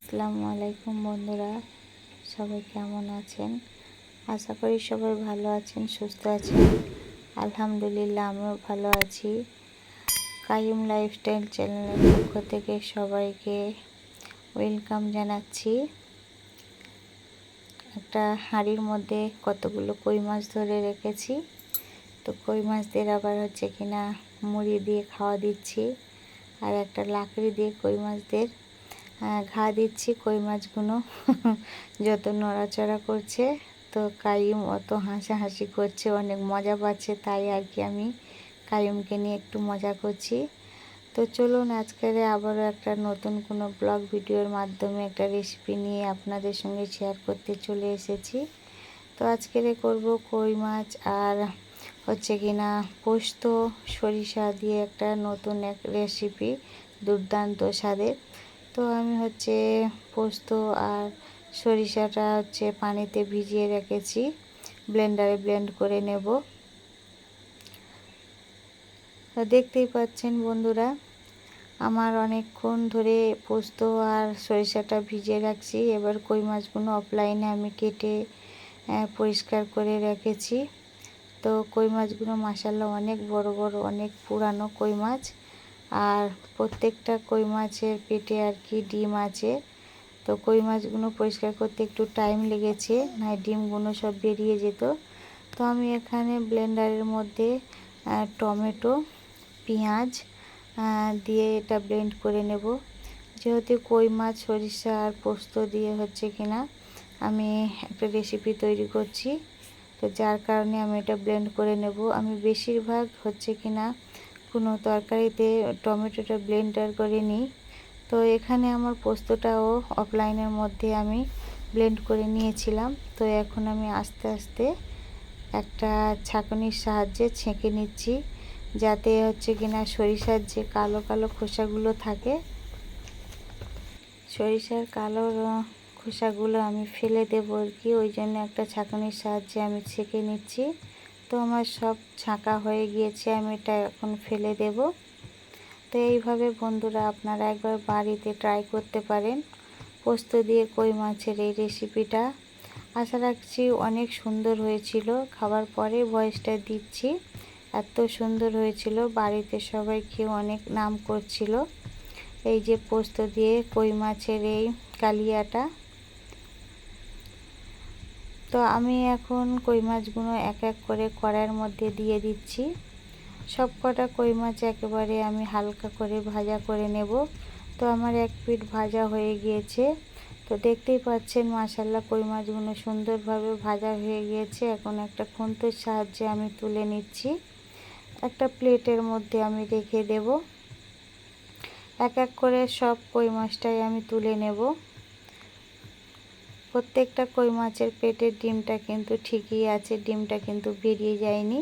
আসসালামু আলাইকুম বন্ধুরা, সবাই কেমন আছেন? আশা করি সবাই ভালো আছেন, সুস্থ আছেন। আলহামদুলিল্লাহ আমিও ভালো আছি। কাইয়ুম লাইফস্টাইল চ্যানেলের পক্ষ থেকে সবাইকে ওয়েলকাম জানাচ্ছি। একটা হাঁড়ির মধ্যে কতগুলো কই মাছ ধরে রেখেছি। তো কই মাছদের আবার কিনা মুড়ি দিয়ে খাওয়া দিচ্ছি, আর একটা লাকড়ি দিয়ে কই মাছদের ঘা দিচ্ছি। কই মাছগুলো যত নড়াচড়া করছে, তো কাইয়ুম অত হাসাহাসি করছে, অনেক মজা পাচ্ছে। তাই আর কি আমি কাইয়ুমকে নিয়ে একটু মজা করছি। তো চলুন আজকের আবারও একটা নতুন কোনো ব্লগ ভিডিওর মাধ্যমে একটা রেসিপি নিয়ে আপনাদের সঙ্গে শেয়ার করতে চলে এসেছি। তো আজকের করব কই মাছ আর কিনা পোস্ত সরিষা দিয়ে একটা নতুন এক রেসিপি, দুর্দান্ত স্বাদের। তো আমি পোস্ত আর সরিষাটা পানিতে ভিজিয়ে রেখেছি, ব্লেন্ডারে ব্লেন্ড করে নেব। তো দেখতেই পাচ্ছেন বন্ধুরা, আমার অনেকক্ষণ ধরে পোস্ত আর সরিষাটা ভিজিয়ে রাখছি। এবার কই মাছগুলো অফলাইনে আমি কেটে পরিষ্কার করে রেখেছি। তো কই মাছগুলো মাশাআল্লাহ অনেক বড় বড়, অনেক পুরানো কই মাছ। আর প্রত্যেকটা কই মাছের পেটে আর কি ডিম আছে। তো কই মাছগুলো পরিষ্কার করতে একটু টাইম লেগেছে, না ডিমগুলো সব বেরিয়ে যেত। তো আমি এখানে ব্লেন্ডারের মধ্যে টমেটো, পেঁয়াজ দিয়ে এটা ব্লেন্ড করে নেব। যেহেতু কই মাছ সরিষা আর পোস্ত দিয়ে কিনা আমি একটা রেসিপি তৈরি করছি, তো যার কারণে আমি এটা ব্লেন্ড করে নেব। আমি বেশিরভাগ কিনা কোনো তরকারিতে টমেটোটা ব্লেন্ডার করে নিই। তো এখানে আমার পোস্তটাও অফলাইনের মধ্যে আমি ব্লেন্ড করে নিয়েছিলাম। তো এখন আমি আস্তে আস্তে একটা ছাঁকনির সাহায্যে ছেঁকে নিচ্ছি, যাতে কিনা সরিষার যে কালো কালো খোসাগুলো থাকে, সরিষার কালো খোসাগুলো আমি ফেলে দেবো আর কি। ওই জন্য একটা ছাঁকনির সাহায্যে আমি ছেঁকে নিচ্ছি। তো আমার সব ছাঁকা হয়ে গিয়েছে, আমি এটা এখন ফেলে দেব। তো এইভাবে বন্ধুরা আপনারা একবার বাড়িতে ট্রাই করতে পারেন পোস্ত দিয়ে কই মাছের এই রেসিপিটা। আশা রাখছি অনেক সুন্দর হয়েছিল। খাবার পরে ভয়েসটা দিচ্ছি, এত সুন্দর হয়েছিল, বাড়িতে সবাই খেয়ে অনেক নাম করছিল এই যে পোস্ত দিয়ে কই মাছের এই কালিয়াটা। তো আমি এখন কই মাছগুলো এক এক করে কড়াইয়ের মধ্যে দিয়ে দিচ্ছি। সব কটা কই মাছ একেবারে আমি হালকা করে ভাজা করে নেব। তো আমার এক পিঠ ভাজা হয়ে গিয়েছে। তো দেখতেই পাচ্ছেন মাশাআল্লাহ কই মাছগুলো সুন্দরভাবে ভাজা হয়ে গিয়েছে। এখন একটা খুন্তির সাহায্যে আমি তুলে নিচ্ছি, একটা প্লেটের মধ্যে আমি রেখে দেব। এক এক করে সব কই মাছটাই আমি তুলে নেব। প্রত্যেকটা কই মাছের পেটের ডিমটা কিন্তু ঠিকই আছে, ডিমটা কিন্তু বেরিয়ে যায়নি।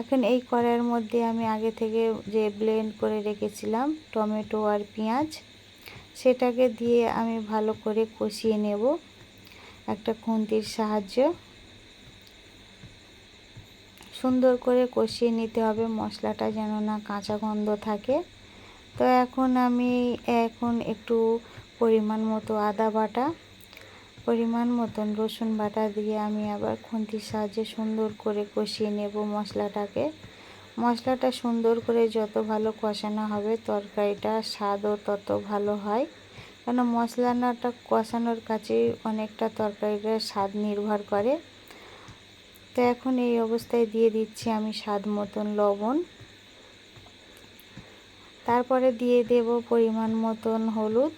এখন এই কড়াইয়ের মধ্যে আমি আগে থেকে যে ব্লেন্ড করে রেখেছিলাম টমেটো আর পেঁয়াজ, সেটাকে দিয়ে আমি ভালো করে কষিয়ে নেব একটা খুন্তির সাহায্যে। সুন্দর করে কষিয়ে নিতে হবে, মশলাটা যেন না কাঁচা গন্ধ থাকে। তো এখন আমি একটু পরিমাণ মতো আদা বাটা, পরিমাণ মতন রসুন বাটা দিয়ে আমি আবার খুন্তির সাহায্যে সুন্দর করে কষিয়ে নেব মশলাটাকে। মশলাটা সুন্দর করে যত ভালো কষানো হবে তরকারিটা স্বাদও তত ভালো হয়, কেন মশলাটা কষানোর কাছে অনেকটা তরকারিটার স্বাদ নির্ভর করে। তো এখন এই অবস্থায় দিয়ে দিচ্ছি আমি স্বাদ মতন লবণ, তারপরে দিয়ে দেব পরিমাণ মতন হলুদ,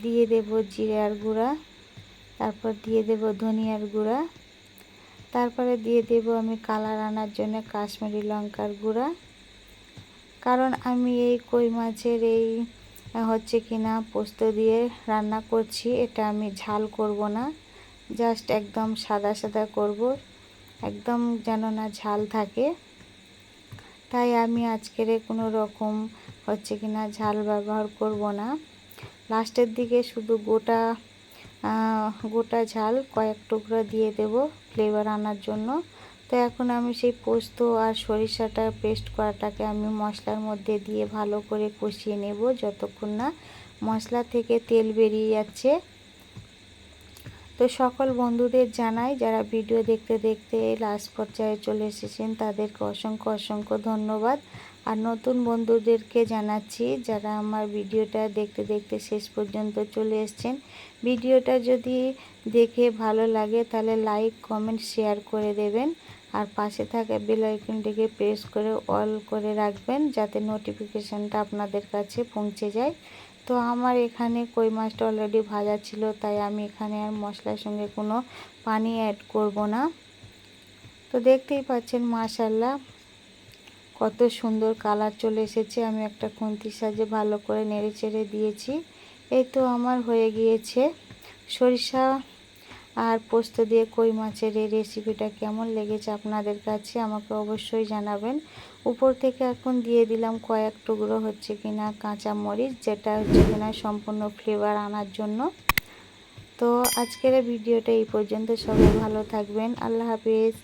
দিয়ে দেব জিরার গুঁড়া, তারপর দিয়ে দেব ধনিয়ার গুঁড়া, তারপরে দিয়ে দেব আমি কালার আনার জন্য কাশ্মীরি লঙ্কার গুঁড়া। কারণ আমি এই কই মাছের এই কিনা পোস্ত দিয়ে রান্না করছি, এটা আমি ঝাল করব না, জাস্ট একদম সাদা সাদা করব, একদম যেন না ঝাল থাকে। তাই আমি আজকের কোনো রকম কিনা ঝাল ব্যবহার করব না। লাস্টের দিকে শুধু গোটা ঝাল কয়েক টুকরো দিয়ে দেব ফ্লেভার আনার জন্য। তো তো এখন আমি সেই পোস্ত আর সরিষাটা পেস্ট করাটাকে আমি মশলার মধ্যে দিয়ে ভালো করে কষিয়ে নেব যতক্ষণ না মশলা থেকে তেল বেরিয়ে যাচ্ছে। তো সকল বন্ধুদের জানাই যারা ভিডিও দেখতে দেখতে লাস্ট পর্যায়ে চলে এসেছেন তাদেরকে অসংখ্য অসংখ্য ধন্যবাদ। আর নতুন বন্ধুদেরকে জানাচ্ছি যারা আমার ভিডিওটা দেখতে দেখতে শেষ পর্যন্ত চলে এসেছেন, ভিডিওটা যদি দেখে ভালো লাগে তাহলে লাইক কমেন্ট শেয়ার করে দেবেন। আর পাশে থাকা বেল আইকনটিকে প্রেস করে অল করে রাখবেন যাতে নোটিফিকেশানটা আপনাদের কাছে পৌঁছে যায়। তো আমার এখানে কই মাছটা অলরেডি ভাজা ছিল, তাই আমি এখানে আর মশলার সঙ্গে কোনো পানি অ্যাড করব না। তো দেখতেই পাচ্ছেন মাশাআল্লাহ কত সুন্দর কালার চলে এসেছে। আমি একটা খুন্তির সাহায্যে ভালো করে নেড়ে চেড়ে দিয়েছি। এই তো আমার হয়ে গিয়েছে সরিষা আর পোস্ত দিয়ে কই মাছের এই রেসিপিটা কেমন লেগেছে আপনাদের কাছে আমাকে অবশ্যই জানাবেন। উপর থেকে এখন দিয়ে দিলাম কয়েক টুকরো হচ্ছে কিনা কাঁচা মরিচ, যেটা হচ্ছে কিনা সম্পূর্ণ ফ্লেভার আনার জন্য। তো আজকের ভিডিওটা এই পর্যন্ত, সবাই ভালো থাকবেন, আল্লাহ হাফেজ।